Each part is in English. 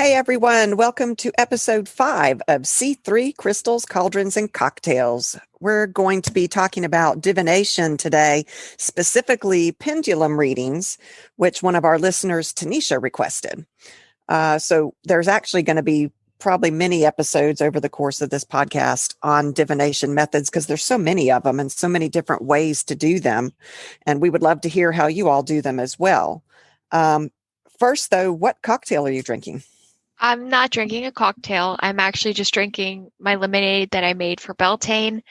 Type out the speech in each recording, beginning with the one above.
Hi, everyone. Welcome to episode 5 of C3 Crystals, Cauldrons, and Cocktails. We're going to be talking about divination today, specifically pendulum readings, which one of our listeners, Tanisha, requested. So there's actually going to be probably many episodes over the course of this podcast on divination methods because there's so many of them and so many different ways to do them. And we would love to hear how you all do them as well. First, though, what cocktail are you drinking? I'm not drinking a cocktail. I'm actually just drinking my lemonade that I made for Beltane.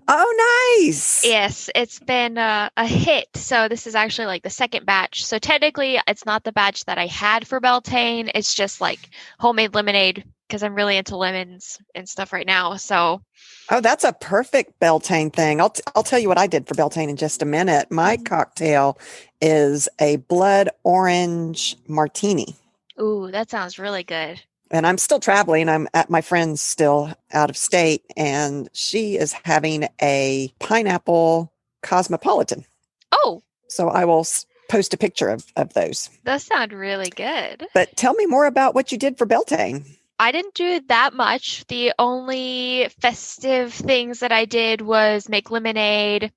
Oh, nice. Yes, it's been a hit. So this is actually like the second batch. So technically, it's not the batch that I had for Beltane. It's just like homemade lemonade because I'm really into lemons and stuff right now. So, Oh, that's a perfect Beltane thing. I'll tell you what I did for Beltane in just a minute. My cocktail is a blood orange martini. ooh, that sounds really good. And I'm still traveling. I'm at my friend's still out of state, and she is having a pineapple cosmopolitan. Oh, So I will post a picture of those. that sounds really good. But tell me more about what you did for Beltane. I didn't do that much. The only festive things that I did was make lemonade.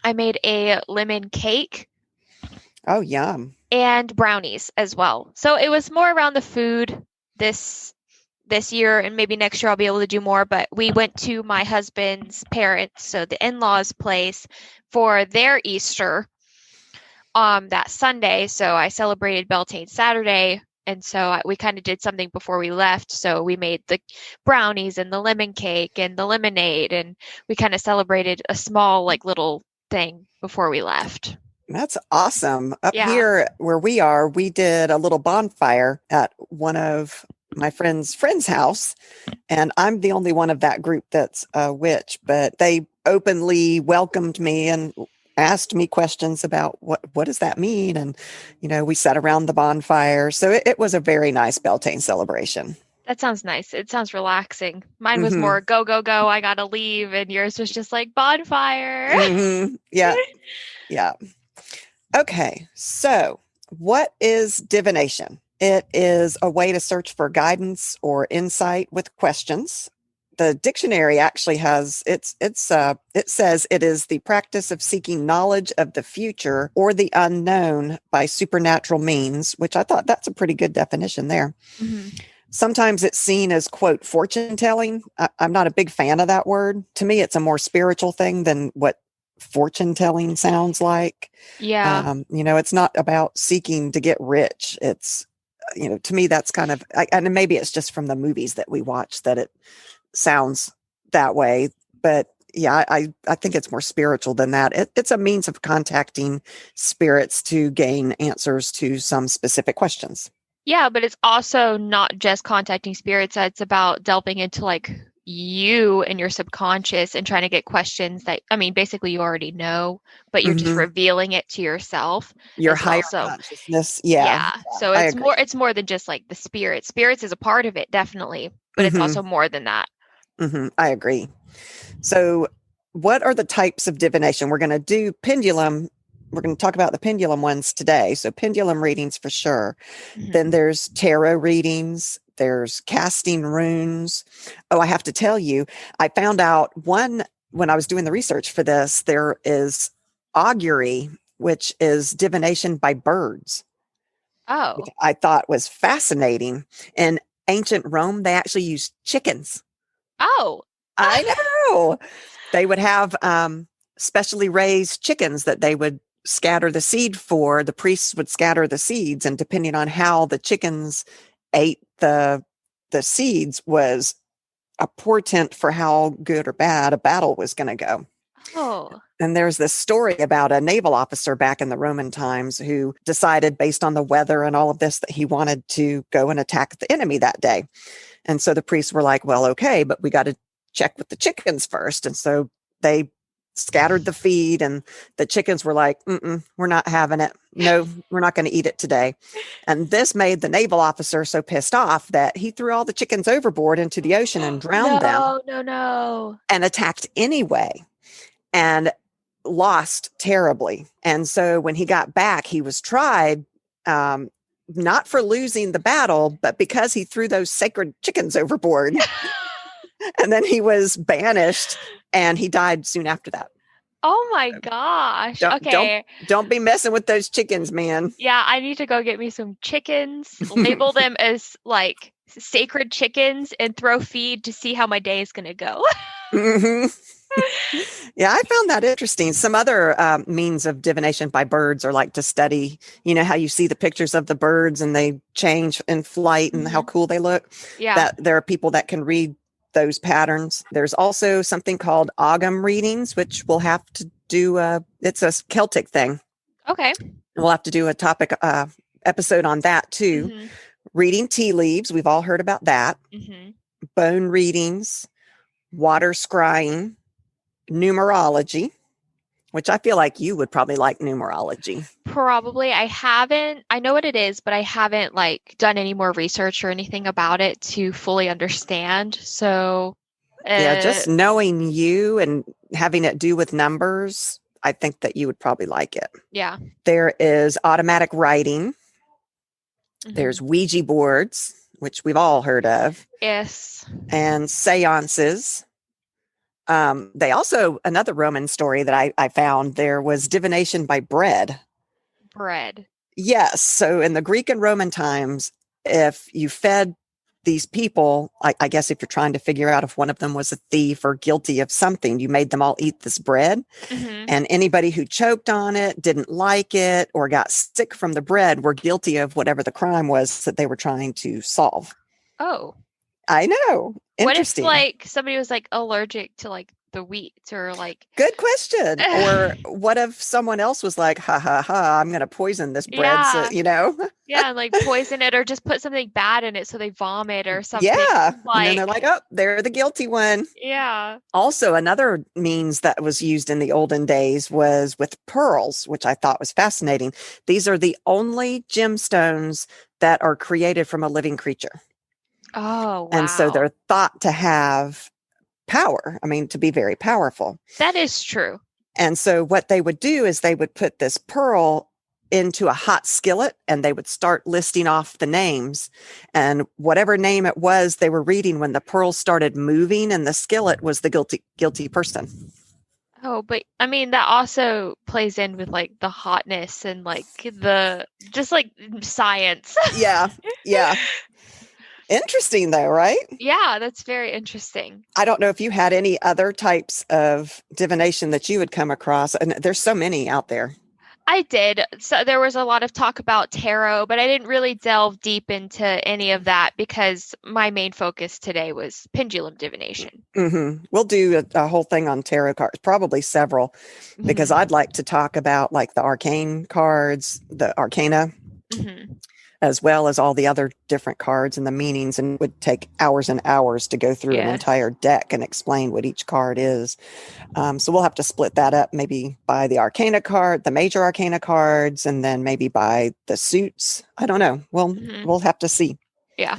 I made a lemon cake Oh, yum. and brownies as well. So it was more around the food this year, and maybe next year I'll be able to do more. But we went to my husband's parents, so the in-laws' place, for their Easter that Sunday. So I celebrated Beltane Saturday. And so we kind of did something before we left. So we made the brownies and the lemon cake and the lemonade, and we kind of celebrated a small, like, little thing before we left. That's awesome. Up Yeah. here where we are, we did a little bonfire at one of my friend's house. And I'm the only one of that group that's a witch, but they openly welcomed me and asked me questions about what does that mean? And, we sat around the bonfire. So it was a very nice Beltane celebration. That sounds nice. It sounds relaxing. Mine was Mm-hmm. more go, go, go, I gotta leave. And yours was just like bonfire. Mm-hmm. Yeah. Yeah. Okay. So what is divination? It is a way to search for guidance or insight with questions. The dictionary actually has it says it is the practice of seeking knowledge of the future or the unknown by supernatural means, which I thought that's a pretty good definition there. Mm-hmm. Sometimes it's seen as, quote, fortune telling. I'm not a big fan of that word. To me, it's a more spiritual thing than what fortune telling sounds like. Yeah. It's not about seeking to get rich. It's, to me, that's kind of, and maybe it's just from the movies that we watch that it sounds that way. But yeah, I think it's more spiritual than that. It's a means of contacting spirits to gain answers to some specific questions. Yeah, but it's also not just contacting spirits. It's about delving into like you and your subconscious and trying to get questions that, I mean, basically you already know, but you're just revealing it to yourself. Your as higher well. consciousness. Yeah. So it's more than just like the spirit. Spirits is a part of it, definitely, but it's also more than that. I agree. So what are the types of divination? We're going to do pendulum. We're going to talk about the pendulum ones today. So pendulum readings for sure. Mm-hmm. Then there's tarot readings. There's casting runes. Oh, I have to tell you, I found out when I was doing the research for this, there is augury, which is divination by birds. Oh. Which I thought was fascinating. In ancient Rome, they actually used chickens. Oh. I know. They would have specially raised chickens that they would scatter the seed for. The priests would scatter the seeds, and depending on how the chickens ate the seeds was a portent for how good or bad a battle was going to go. Oh. And there's this story about a naval officer back in the Roman times who decided, based on the weather and all of this, that he wanted to go and attack the enemy that day. And so the priests were like, well, okay, but we got to check with the chickens first. And so they scattered the feed, and the chickens were like, we're not having it. No, we're not going to eat it today. And this made the naval officer so pissed off that he threw all the chickens overboard into the ocean and drowned them. No. And attacked anyway and lost terribly. And so when he got back, he was tried not for losing the battle, but because he threw those sacred chickens overboard. And then he was banished and he died soon after that. Oh my gosh. Okay. Don't be messing with those chickens, man. Yeah, I need to go get me some chickens, label them as like sacred chickens, and throw feed to see how my day is going to go. Mm-hmm. Yeah, I found that interesting. Some other means of divination by birds are like to study, how you see the pictures of the birds and they change in flight and how cool they look. Yeah. That there are people that can read those patterns. There's also something called Ogham readings, which we'll have to do. It's a Celtic thing. Okay. We'll have to do a topic episode on that too. Mm-hmm. Reading tea leaves. We've all heard about that. Mm-hmm. Bone readings, water scrying, numerology, which I feel like you would probably like numerology. Probably. I know what it is, but I haven't like done any more research or anything about it to fully understand. So yeah, just knowing you and having it do with numbers, I think that you would probably like it. Yeah. There is automatic writing. Mm-hmm. There's Ouija boards, which we've all heard of. Yes. And seances. They also, another Roman story that I found, there was divination by bread. Bread. Yes. So in the Greek and Roman times, if you fed these people, I guess if you're trying to figure out if one of them was a thief or guilty of something, you made them all eat this bread. Mm-hmm. And anybody who choked on it, didn't like it, or got sick from the bread were guilty of whatever the crime was that they were trying to solve. Oh. I know. Interesting. What if like somebody was like allergic to like the wheat or like? Good question. Or what if someone else was like, ha ha ha, I'm going to poison this bread. Yeah. So, Yeah, like poison it or just put something bad in it so they vomit or something. Yeah. And then they're like, oh, they're the guilty one. Yeah. Also, another means that was used in the olden days was with pearls, which I thought was fascinating. These are the only gemstones that are created from a living creature. Oh, wow. And so they're thought to have power. I mean, to be very powerful. That is true. And so what they would do is they would put this pearl into a hot skillet and they would start listing off the names. And whatever name it was they were reading, when the pearl started moving in the skillet, was the guilty person. Oh, but I mean, that also plays in with like the hotness and like just like science. Yeah. Yeah. Interesting though, right? Yeah, that's very interesting. I don't know if you had any other types of divination that you would come across. And there's so many out there. I did. So there was a lot of talk about tarot, but I didn't really delve deep into any of that because my main focus today was pendulum divination. Mm-hmm. We'll do a whole thing on tarot cards, probably several, because I'd like to talk about like the arcane cards, the arcana, as well as all the other different cards and the meanings, and it would take hours and hours to go through an entire deck and explain what each card is. So we'll have to split that up maybe by the arcana card, the major arcana cards, and then maybe by the suits. I don't know. We'll have to see. Yeah.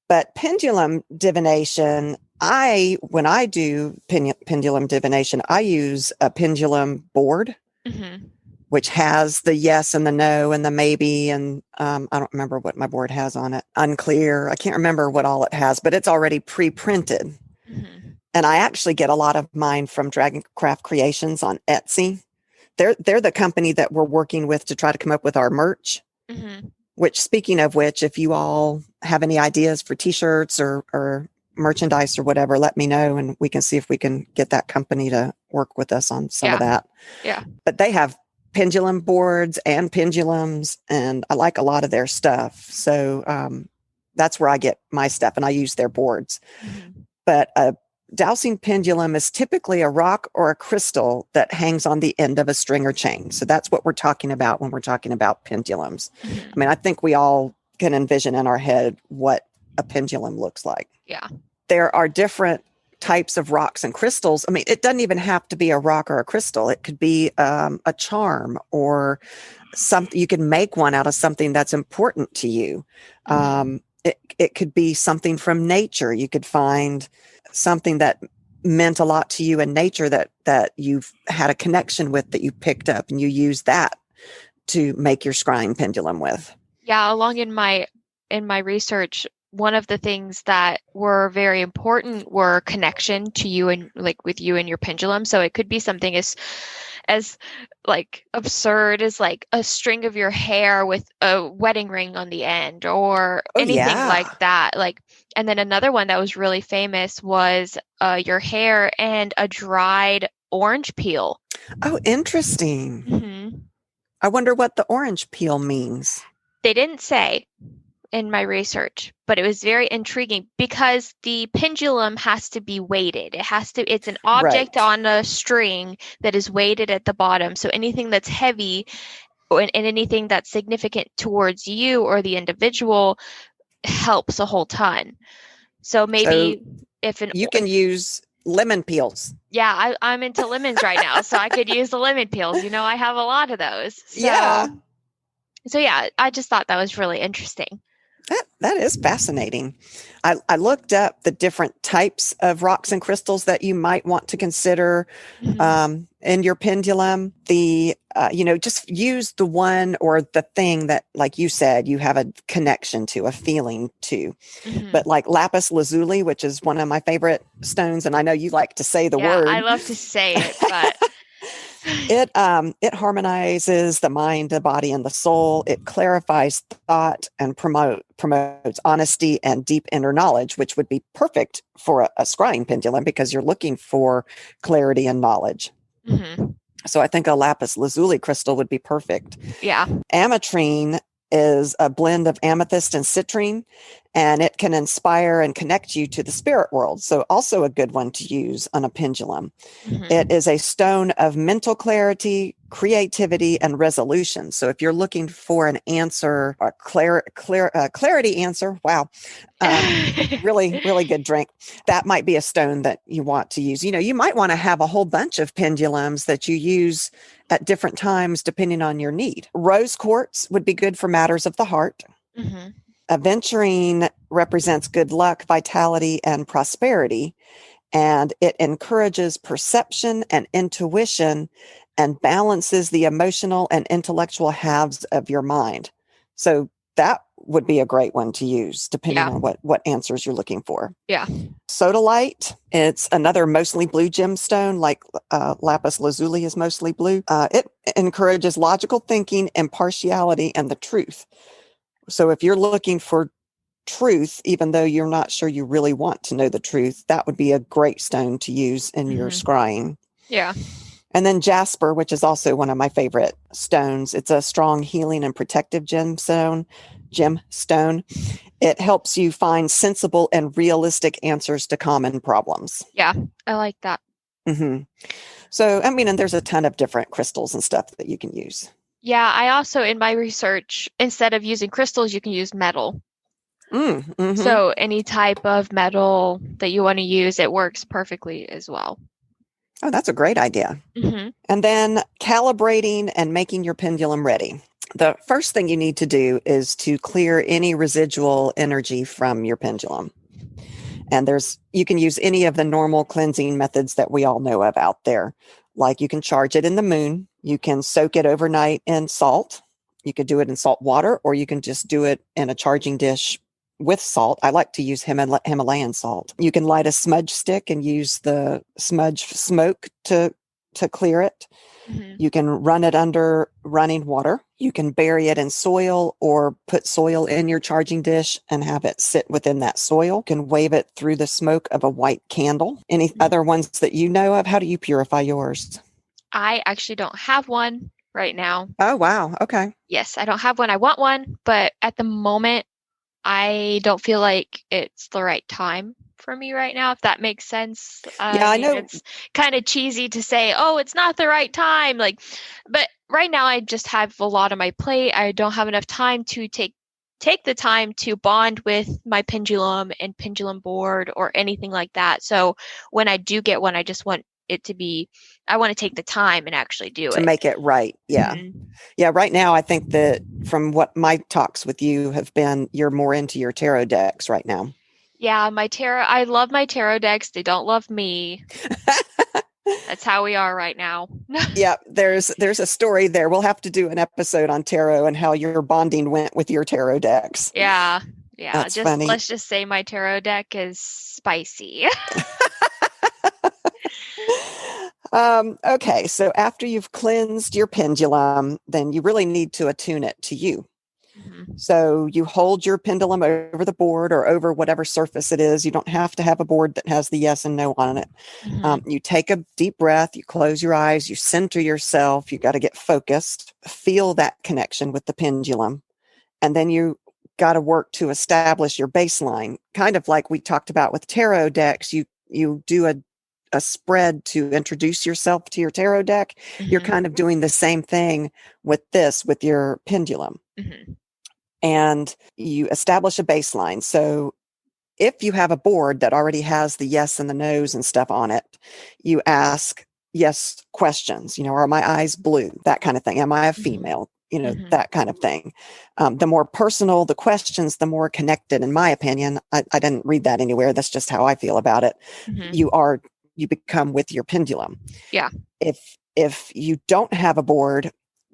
But pendulum divination, when I do pendulum divination, I use a pendulum board. Mm-hmm. Which has the yes and the no and the maybe. And I don't remember what my board has on it. Unclear. I can't remember what all it has, but it's already pre-printed. Mm-hmm. And I actually get a lot of mine from Dragoncraft Creations on Etsy. They're the company that we're working with to try to come up with our merch. Mm-hmm. Which, speaking of which, if you all have any ideas for t-shirts or merchandise or whatever, let me know and we can see if we can get that company to work with us on some of that. Yeah. But they have pendulum boards and pendulums, and I like a lot of their stuff. So that's where I get my stuff, and I use their boards. Mm-hmm. But a dowsing pendulum is typically a rock or a crystal that hangs on the end of a string or chain. So that's what we're talking about when we're talking about pendulums. Mm-hmm. I mean, I think we all can envision in our head what a pendulum looks like. Yeah. There are different types of rocks and crystals. I mean, it doesn't even have to be a rock or a crystal. It could be a charm or something. You can make one out of something that's important to you. It could be something from nature. You could find something that meant a lot to you in nature that you've had a connection with, that you picked up, and you use that to make your scrying pendulum with. Yeah, along in my research, one of the things that were very important were connection to you and like with you and your pendulum. So it could be something as like absurd as like a string of your hair with a wedding ring on the end or Oh, anything yeah. like that. Like, and then another one that was really famous was your hair and a dried orange peel. Oh, interesting. Hmm. I wonder what the orange peel means. They didn't say in my research, but it was very intriguing because the pendulum has to be weighted. It's an object Right. on a string that is weighted at the bottom. So anything that's heavy and anything that's significant towards you or the individual helps a whole ton. So So maybe if an you can use lemon peels. yeah, I'm into lemons right now, so I could use the lemon peels. You know, I have a lot of those. Yeah. So yeah, I just thought that was really interesting. That is fascinating. I looked up the different types of rocks and crystals that you might want to consider Hmm. in your pendulum. Just use the one or the thing that, like you said, you have a connection to, a feeling to. Hmm. But like lapis lazuli, which is one of my favorite stones, and I know you like to say the Yeah, I word. love to say it, but It harmonizes the mind, the body, and the soul. It clarifies thought and promotes honesty and deep inner knowledge, which would be perfect for a scrying pendulum because you're looking for clarity and knowledge. hmm, So I think a lapis lazuli crystal would be perfect. yeah. Ametrine is a blend of amethyst and citrine, and it can inspire and connect you to the spirit world. So also a good one to use on a pendulum. Hmm. It is a stone of mental clarity, creativity, and resolution. So if you're looking for an answer, a clarity answer, wow, really, really good drink. That might be a stone that you want to use. You might want to have a whole bunch of pendulums that you use at different times depending on your need. Rose quartz would be good for matters of the heart. Hmm. Aventurine represents good luck, vitality, and prosperity, and it encourages perception and intuition and balances the emotional and intellectual halves of your mind. So that would be a great one to use depending Yeah, on what answers you're looking for. yeah. Sodalite, it's another mostly blue gemstone, like lapis lazuli is mostly blue. It encourages logical thinking, impartiality, and the truth. So if you're looking for truth, even though you're not sure you really want to know the truth, that would be a great stone to use in your Hmm. scrying. Yeah. And then jasper, which is also one of my favorite stones. It's a strong healing and protective gemstone. It helps you find sensible and realistic answers to common problems. Yeah, I like that. Hmm. So, I mean, and there's a ton of different crystals and stuff that you can use. Yeah, I also, in my research, instead of using crystals, you can use metal. Mm-hmm. So any type of metal that you want to use, it works perfectly as well. Oh, that's a great idea. Hmm. And then calibrating and making your pendulum ready. The first thing you need to do is to clear any residual energy from your pendulum. And you can use any of the normal cleansing methods that we all know of out there. Like you can charge it in the moon, you can soak it overnight in salt. You could do it in salt water, or you can just do it in a charging dish with salt. I like to use Himalayan salt. You can light a smudge stick and use the smudge smoke to clear it. Hmm. You can run it under running water. You can bury it in soil or put soil in your charging dish and have it sit within that soil. You can wave it through the smoke of a white candle. Any other ones that you know of? How do you purify yours? I actually don't have one right now. Oh, wow. Okay. Yes, I don't have one. I want one, but at the moment, I don't feel like it's the right time for me right now, if that makes sense. I Yeah, I mean, know. it's kind of cheesy to say, oh, it's not the right time. Like, but right now I just have a lot on my plate. I don't have enough time to take the time to bond with my pendulum and pendulum board or anything like that. So when I do get one, I just want it to be, I want to take the time and actually do To it. make it right. Yeah. Mhm. Yeah. Right now, I think that from what my talks with you have been, you're more into your tarot decks right now. Yeah, my tarot, I love my tarot decks. They don't love me. That's how we are right now. Yeah, there's a story there. We'll have to do an episode on tarot and how your bonding went with your tarot decks. Yeah. Yeah. That's funny. Let's just say my tarot deck is spicy. Okay, so after you've cleansed your pendulum, then you really need to attune it to you. Mhm. So you hold your pendulum over the board or over whatever surface it is. You don't have to have a board that has the yes and no on it. Mhm. You take a deep breath, you close your eyes, you center yourself. You got to get focused, feel that connection with the pendulum. And then you got to work to establish your baseline, kind of like we talked about with tarot decks. You do a spread to introduce yourself to your tarot deck. You're Mhm. kind of doing the same thing with your pendulum. Mhm. And you establish a baseline. So if you have a board that already has the yes and the no's and stuff on it, you ask yes questions. Are my eyes blue? That kind of thing. Am I a Mhm. female? Mhm. That kind of thing. The more personal the questions, the more connected, in my opinion. I didn't read that anywhere. That's just how I feel about it. Mhm. You become with your pendulum. Yeah. If you don't have a board,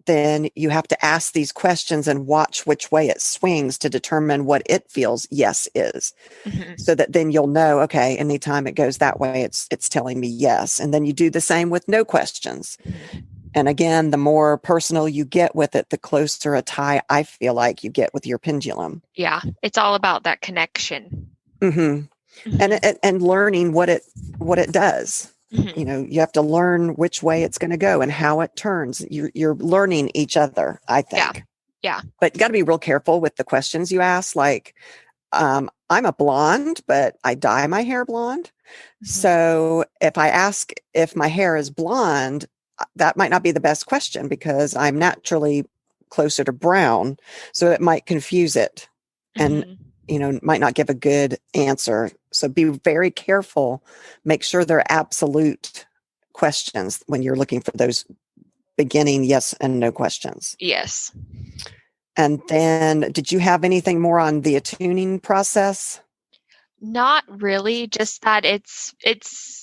then you have to ask these questions and watch which way it swings to determine what it feels yes is. Mhm. So that then you'll know, okay, anytime it goes that way, it's telling me yes. And then you do the same with no questions. Mhm. And again, the more personal you get with it, the closer a tie I feel like you get with your pendulum. Yeah. It's all about that connection. Mm-hmm. Mhm. And learning what it does. Mhm. You have to learn which way it's going to go and how it turns. You're learning each other, I Yeah. think. Yeah. But you got to be real careful with the questions you ask. Like, I'm a blonde, but I dye my hair blonde. Mhm. So if I ask if my hair is blonde, that might not be the best question because I'm naturally closer to brown. So it might confuse it and, Mhm. might not give a good answer. So be very careful. Make sure they're absolute questions when you're looking for those beginning yes and no questions. Yes. And then did you have anything more on the attuning process? Not really, just that it's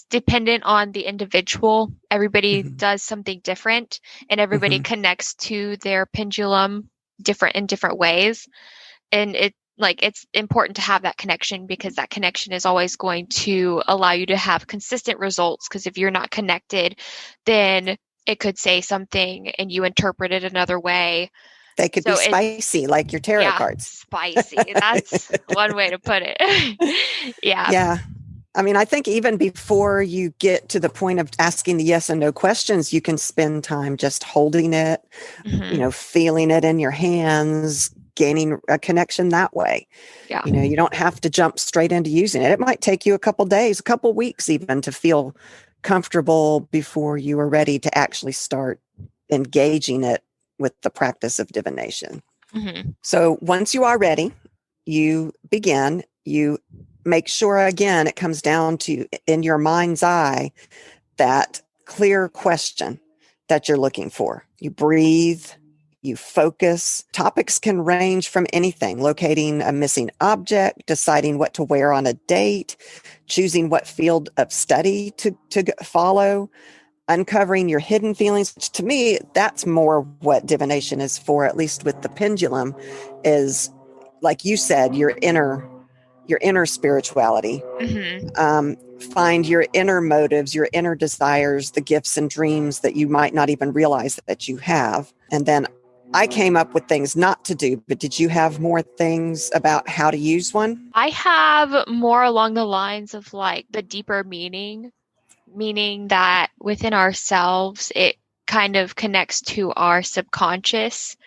dependent on the individual. Everybody Mhm. does something different and everybody Mhm. connects to their pendulum different in different ways. And it's important to have that connection because that connection is always going to allow you to have consistent results because if you're not connected, then it could say something and you interpret it another way. They could be So it spicy like your tarot yeah, cards. spicy. That's one way to put it. Yeah. Yeah. I mean, I think even before you get to the point of asking the yes and no questions, you can spend time just holding it, Hmm. feeling it in your hands, gaining a connection that way. Yeah. You don't have to jump straight into using it. It might take you a couple days, a couple weeks even to feel comfortable before you are ready to actually start engaging it with the practice of divination. Hmm. So once you are ready, you begin, you make sure again, it comes down to in your mind's eye, that clear question that you're looking for. You breathe, you focus. Topics can range from anything, locating a missing object, deciding what to wear on a date, choosing what field of study to follow, uncovering your hidden feelings. To me, that's more what divination is for, at least with the pendulum, is like you said, your inner spirituality. Hmm. Find your inner motives, your inner desires, the gifts and dreams that you might not even realize that you have. And then I came up with things not to do, but did you have more things about how to use one? I have more along the lines of like the deeper meaning that within ourselves, it kind of connects to our subconscious.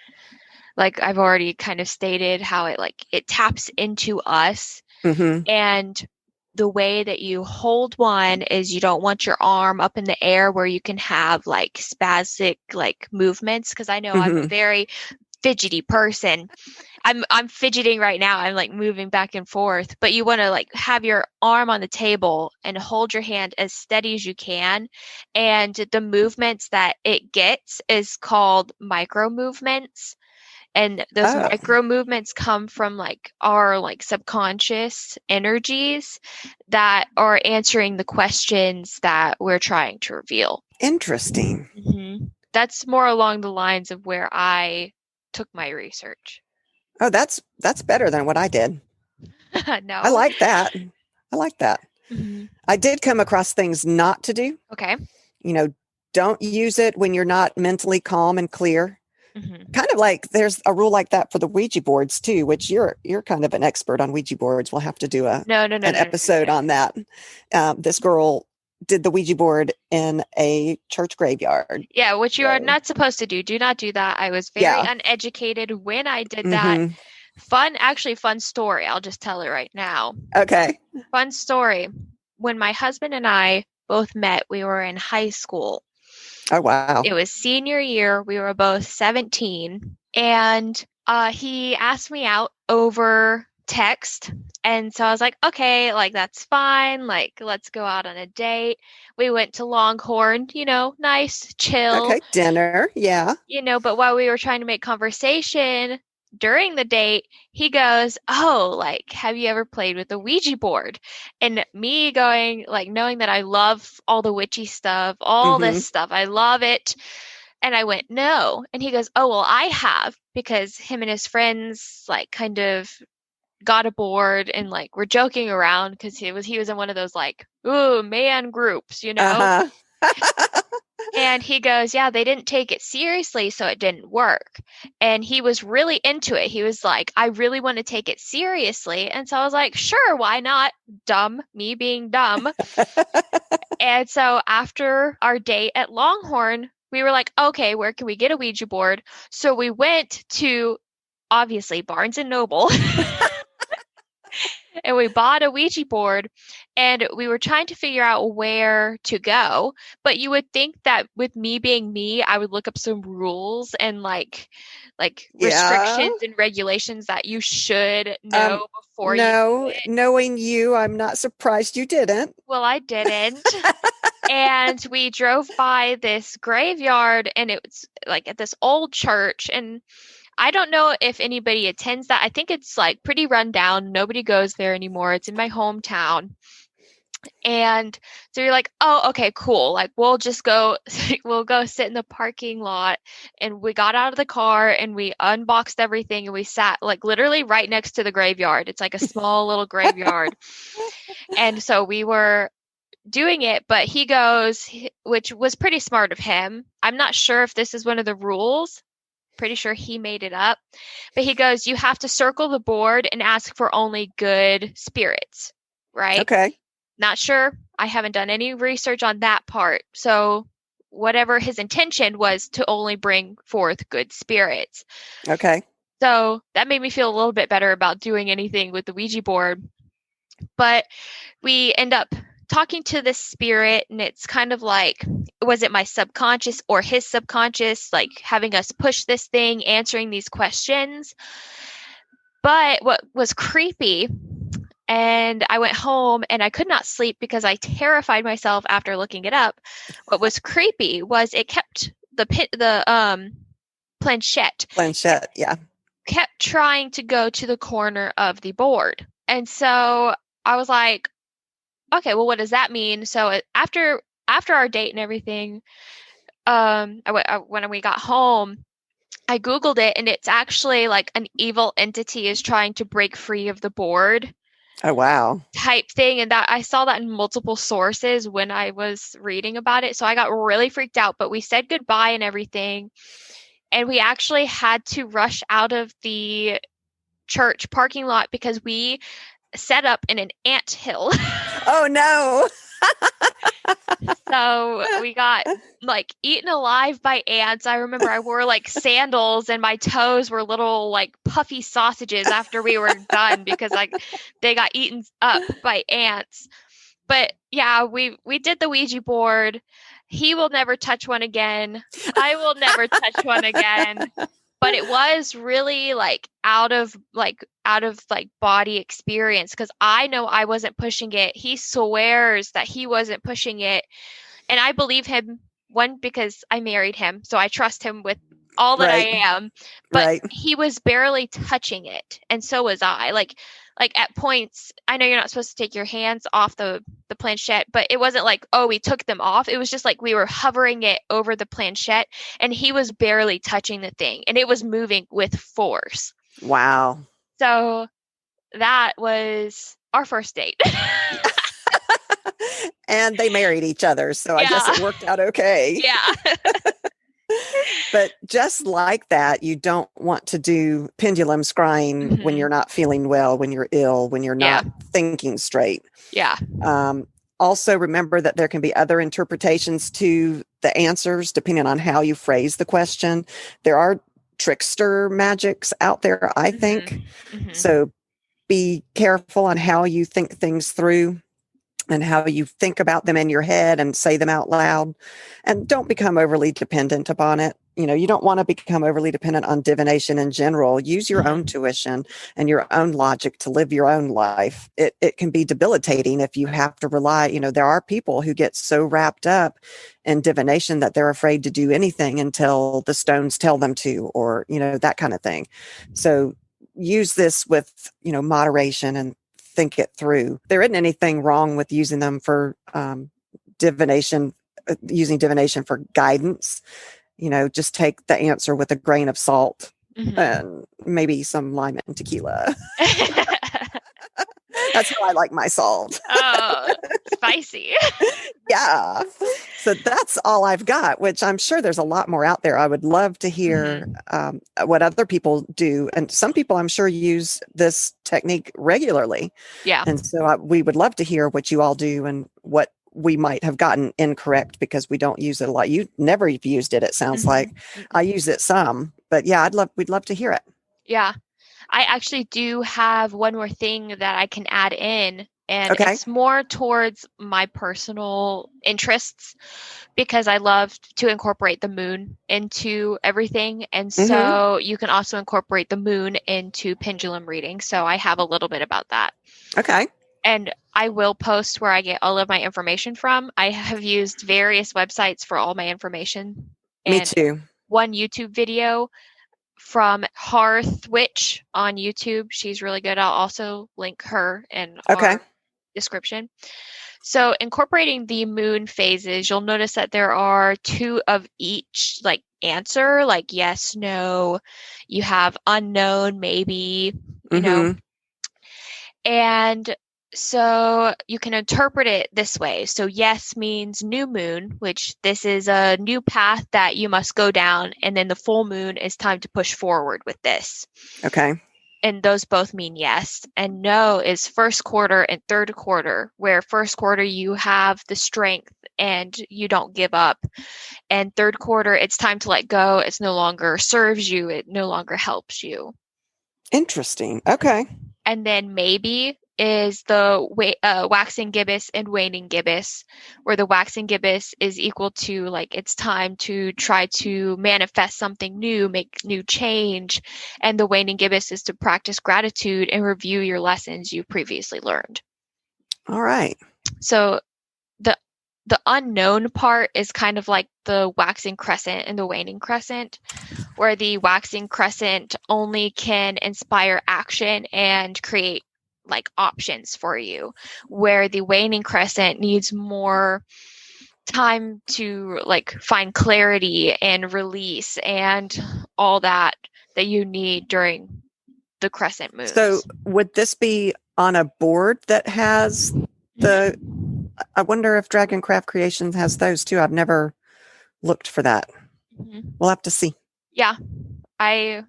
Like I've already kind of stated how it taps into us Mm-hmm. and the way that you hold one is you don't want your arm up in the air where you can have like spastic like movements because I know I'm a Mm-hmm. very fidgety person. I'm fidgeting right now. I'm like moving back and forth, but you want to like have your arm on the table and hold your hand as steady as you can. And the movements that it gets is called micro movements. And those Oh, micro movements come from like our like subconscious energies that are answering the questions that we're trying to reveal. interesting. That's more along the lines of where I took my research. Oh, that's better than what I did. I No. like that. I like that. Mhm. I did come across things not to do. Okay. You know, don't use it when you're not mentally calm and clear. Mhm. Kind of like there's a rule like that for the Ouija boards too, which you're kind of an expert on Ouija boards. We'll have to do No, no, no, an no, no, episode no. on that. This girl did the Ouija board in a church graveyard. Yeah, which you are So, not supposed to do. Do not do that. I was very yeah. uneducated when I did that. Hmm. Fun story. I'll just tell it right now. Okay. Fun story. When my husband and I both met, we were in high school. Oh, wow. It was senior year. We were both 17. And he asked me out over text. And so I was like, okay, like that's fine. Like, let's go out on a date. We went to Longhorn, nice, chill, Okay. Dinner. Yeah. but while we were trying to make conversation during the date, he goes, oh, like, have you ever played with a Ouija board? And me going, like, knowing that I love all the witchy stuff, all Hmm. this stuff, I love it. And I went, no. And he goes, oh, well, I have, because him and his friends, like, kind of got aboard and, like, were joking around because he was in one of those, like, ooh, man groups, Uh-huh. And he goes, yeah, they didn't take it seriously, so it didn't work. And he was really into it. He was like, I really want to take it seriously. And so I was like, sure, why not? Dumb, me being dumb. And so after our date at Longhorn, we were like, okay, where can we get a Ouija board? So we went to, obviously, Barnes and Noble. And we bought a Ouija board, and we were trying to figure out where to go. But you would think that with me being me, I would look up some rules and like Yeah. restrictions and regulations that you should Um, know before you do no, it. knowing you, I'm not surprised you didn't. Well, I didn't. And we drove by this graveyard, and it was like at this old church, and I don't know if anybody attends that. I think it's like pretty run down. Nobody goes there anymore. It's in my hometown. And so you're like, oh, okay, cool. Like we'll just go, we'll go sit in the parking lot. And we got out of the car and we unboxed everything and we sat like literally right next to the graveyard. It's like a small little graveyard. And so we were doing it, but he goes, which was pretty smart of him. I'm not sure if this is one of the rules. Pretty sure he made it up. But he goes, you have to circle the board and ask for only good spirits, right? Okay. Not sure. I haven't done any research on that part. So whatever his intention was to only bring forth good spirits. Okay. So that made me feel a little bit better about doing anything with the Ouija board. But we end up talking to this spirit, and it's kind of like, was it my subconscious or his subconscious, like having us push this thing, answering these questions? But what was creepy, and I went home and I could not sleep because I terrified myself after looking it up. What was creepy was it kept the planchette, Yeah. kept trying to go to the corner of the board. And so I was like, okay, well, what does that mean? So after our date and everything, when we got home, I Googled it, and it's actually like an evil entity is trying to break free of the board Oh, wow. type thing. And that I saw that in multiple sources when I was reading about it. So I got really freaked out, but we said goodbye and everything. And we actually had to rush out of the church parking lot because we set up in an anthill. Oh, no. So we got like eaten alive by ants. I remember I wore like sandals and my toes were little like puffy sausages after we were done because like they got eaten up by ants. But yeah, we did the Ouija board. He will never touch one again. I will never touch one again. But it was really like out of body experience because I know I wasn't pushing it. He swears that he wasn't pushing it. And I believe him, one, because I married him. So I trust him with all that I Right. am. But Right. he was barely touching it, and so was I. Like at points, I know you're not supposed to take your hands off the planchette, but it wasn't like, oh, we took them off. It was just like we were hovering it over the planchette, and he was barely touching the thing, and it was moving with force. Wow. So that was our first date. And they married each other, so I guess Yeah. it worked out okay. Yeah. But just like that, you don't want to do pendulum scrying when you're not feeling well, when you're ill, when you're Yeah. not thinking straight. Yeah. Also, remember that there can be other interpretations to the answers depending on how you phrase the question. There are trickster magics out there, I think. So be careful on how you think things through and how you think about them in your head and say them out loud. And don't become overly dependent upon it. You know, you don't want to become overly dependent on divination in general. Use your own tuition and your own logic to live your own life. It can be debilitating if you have to rely, you know, there are people who get so wrapped up in divination that they're afraid to do anything until the stones tell them to, or, you know, that kind of thing. So use this with, you know, moderation and think it through. There isn't anything wrong with using them for divination, using divination for guidance. You know, just take the answer with a grain of salt and maybe some lime and tequila. That's how I like my salt. Oh, spicy. Yeah. So that's all I've got, which I'm sure there's a lot more out there. I would love to hear what other people do. And some people I'm sure use this technique regularly. Yeah. And so we would love to hear what you all do and what we might have gotten incorrect because we don't use it a lot. You never have used it, it sounds like. I use it some, but yeah, we'd love to hear it. Yeah. I actually do have one more thing that I can add in, and it's more towards my personal interests because I love to incorporate the moon into everything. And so you can also incorporate the moon into pendulum reading. So I have a little bit about that. Okay. And I will post where I get all of my information from. I have used various websites for all my information. Me too. One YouTube video from HearthWitch on YouTube. She's really good. I'll also link her in our description. So incorporating the moon phases, you'll notice that there are 2 of each like answer, like yes, no. You have unknown, maybe, you know. And so you can interpret it this way. So yes means new moon, which this is a new path that you must go down. And then the full moon is time to push forward with this. Okay. And those both mean yes. And no is first quarter and third quarter, where first quarter you have the strength and you don't give up. And third quarter, it's time to let go. It's no longer serves you. It no longer helps you. Interesting. Okay. And then maybe is the waxing gibbous and waning gibbous, where the waxing gibbous is equal to like it's time to try to manifest something new, make new change, and the waning gibbous is to practice gratitude and review your lessons you previously learned. All right. So the unknown part is kind of like the waxing crescent and the waning crescent, where the waxing crescent only can inspire action and create like options for you, where the waning crescent needs more time to like find clarity and release and all that you need during the crescent moons. So would this be on a board that has the I wonder if Dragoncraft Creations has those too. I've never looked for that. We'll have to see. Yeah. I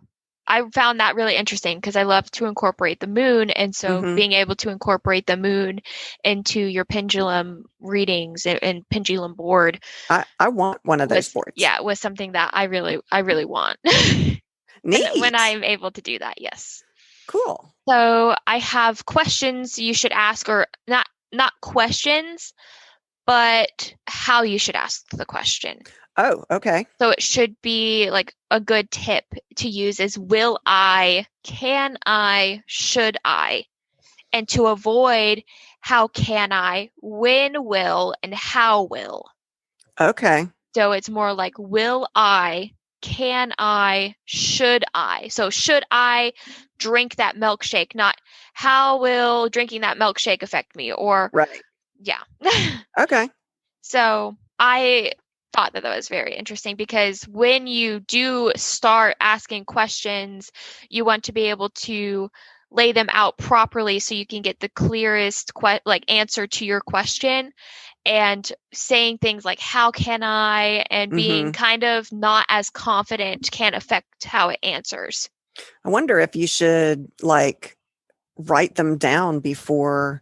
found that really interesting because I love to incorporate the moon. And so being able to incorporate the moon into your pendulum readings and pendulum board. I want one of those boards. Yeah, was something that I really want. Neat. when I'm able to do that, yes. Cool. So I have questions you should ask, or not questions, but how you should ask the question. Oh, okay. So it should be like a good tip to use is will I, can I, should I? And to avoid how can I, when will, and how will. Okay. So it's more like will I should I? So should I drink that milkshake? Not how will drinking that milkshake affect me? Or, Right. yeah. Okay. So I thought that was very interesting because when you do start asking questions, you want to be able to lay them out properly so you can get the clearest answer to your question. And saying things like how can I, and being kind of not as confident can affect how it answers. I wonder if you should like write them down before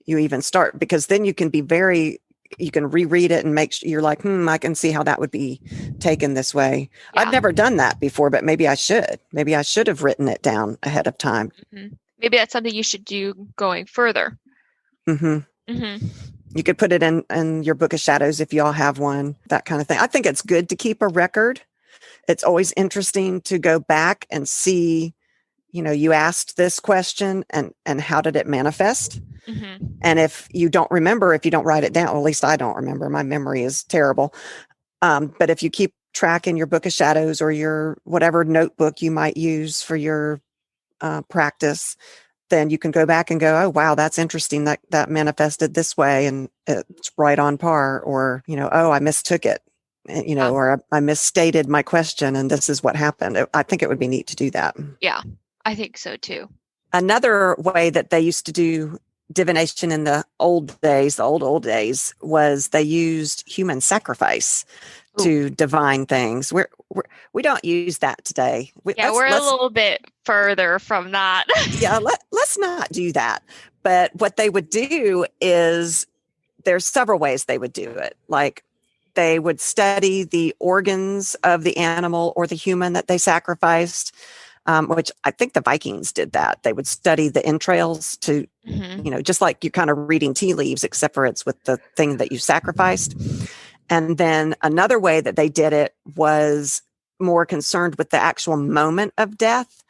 you even start, because then you can reread it and make sure you're like, I can see how that would be taken this way. Yeah. I've never done that before, but maybe I should have written it down ahead of time. Maybe that's something you should do going further. You could put it in your book of shadows if y'all have one, that kind of thing. I think it's good to keep a record. It's always interesting to go back and see, you asked this question and how did it manifest? And if you don't remember, if you don't write it down, well, at least I don't remember. My memory is terrible. But if you keep track in your book of shadows or your whatever notebook you might use for your practice, then you can go back and go, oh, wow, that's interesting. That manifested this way and it's right on par. Or, oh, I mistook it, or I misstated my question and this is what happened. I think it would be neat to do that. Yeah, I think so too. Another way that they used to do divination in the old days, was they used human sacrifice to divine things. We don't use that today. We're a little bit further from that. Yeah, let's not do that. But what they would do is there's several ways they would do it. Like they would study the organs of the animal or the human that they sacrificed, which I think the Vikings did that. They would study the entrails to, just like you're kind of reading tea leaves, except for it's with the thing that you sacrificed. And then another way that they did it was more concerned with the actual moment of death.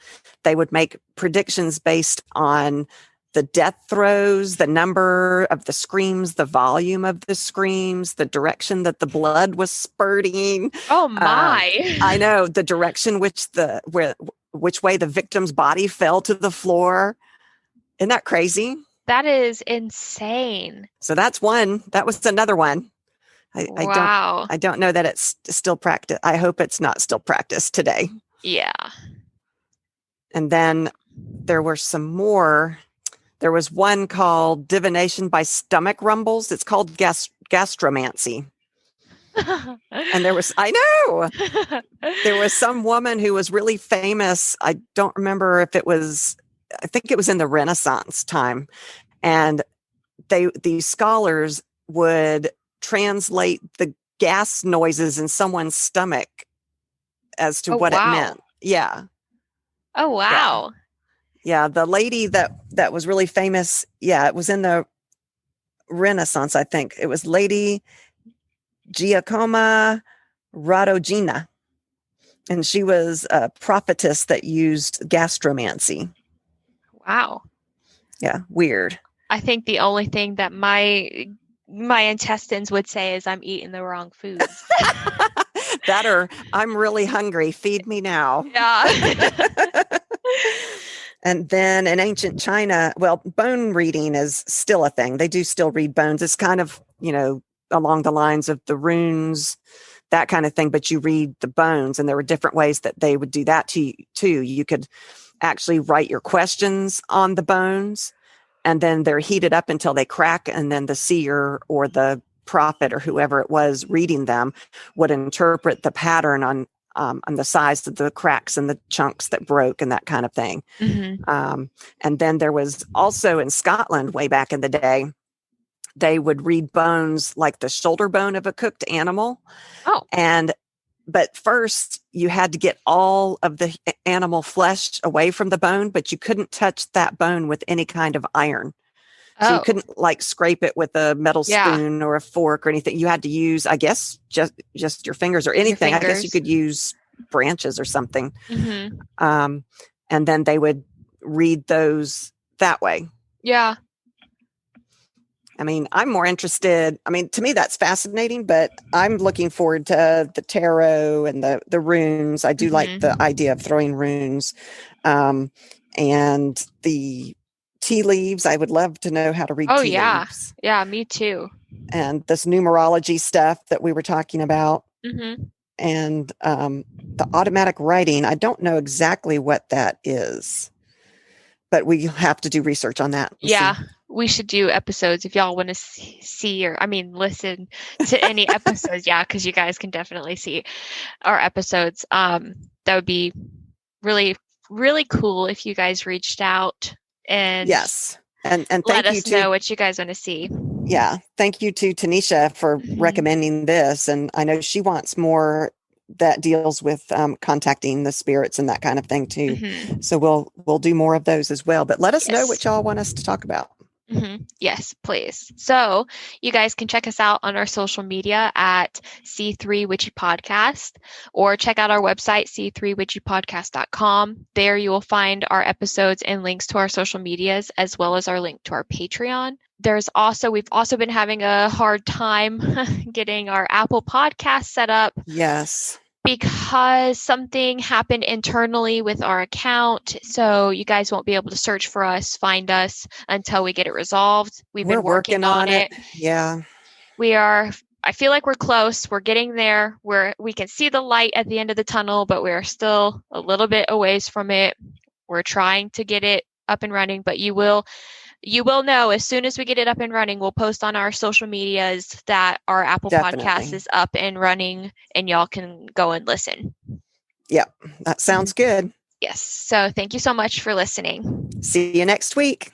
They would make predictions based on the death throes, the number of the screams, the volume of the screams, the direction that the blood was spurting. Oh my. I know, the direction which way the victim's body fell to the floor. Isn't that crazy? That is insane. So that's one. That was another one. I don't know that it's still practiced. I hope it's not still practiced today. Yeah. And then there were some more. There was one called Divination by Stomach Rumbles. It's called gastromancy. And there was some woman who was really famous. I don't remember if I think it was in the Renaissance time. And these scholars would translate the gas noises in someone's stomach as to what it meant. Yeah. Oh, wow. Yeah. The lady that was really famous. Yeah. It was in the Renaissance, I think. It was Lady Giacomo Radogina. And she was a prophetess that used gastromancy. Wow. Yeah. Weird. I think the only thing that my intestines would say is I'm eating the wrong foods. That or I'm really hungry. Feed me now. Yeah. And then in ancient China, well, bone reading is still a thing. They do still read bones. It's kind of, along the lines of the runes, that kind of thing, but you read the bones, and there were different ways that they would do that too. You could actually write your questions on the bones, and then they're heated up until they crack, and then the seer or the prophet or whoever it was reading them would interpret the pattern on the size of the cracks and the chunks that broke and that kind of thing. And then there was also in Scotland way back in the day, they would read bones like the shoulder bone of a cooked animal. Oh. But first you had to get all of the animal flesh away from the bone, but you couldn't touch that bone with any kind of iron. So you couldn't like scrape it with a metal spoon or a fork or anything. You had to use, I guess, just your fingers or anything. I guess you could use branches or something. And then they would read those that way. Yeah. I mean, I'm more interested. I mean, to me, that's fascinating, but I'm looking forward to the tarot and the runes. I do like the idea of throwing runes, and the tea leaves. I would love to know how to read tea leaves. Yeah, me too. And this numerology stuff that we were talking about. Mm-hmm. And the automatic writing, I don't know exactly what that is, but we have to do research on that. Yeah, we should do episodes if y'all want to see or, listen to any episodes. Yeah, because you guys can definitely see our episodes. That would be really, really cool if you guys reached out and yes, and let us know what you guys want to see. Yeah, thank you to Tanisha for recommending this, and I know she wants more that deals with contacting the spirits and that kind of thing too. So we'll do more of those as well. But let us know what y'all want us to talk about. Yes, please. So you guys can check us out on our social media at C3 Witchy Podcast, or check out our website, c3witchypodcast.com. There you will find our episodes and links to our social medias, as well as our link to our Patreon. We've also been having a hard time getting our Apple Podcast set up. Yes. Because something happened internally with our account. So you guys won't be able to search for us, find us until we get it resolved. We're been working on it. Yeah. I feel like we're close. We're getting there. We can see the light at the end of the tunnel, but we're still a little bit a ways from it. We're trying to get it up and running, but you will know as soon as we get it up and running. We'll post on our social medias that our Apple Podcast is up and running, and y'all can go and listen. Yep, that sounds good. Yes. So thank you so much for listening. See you next week.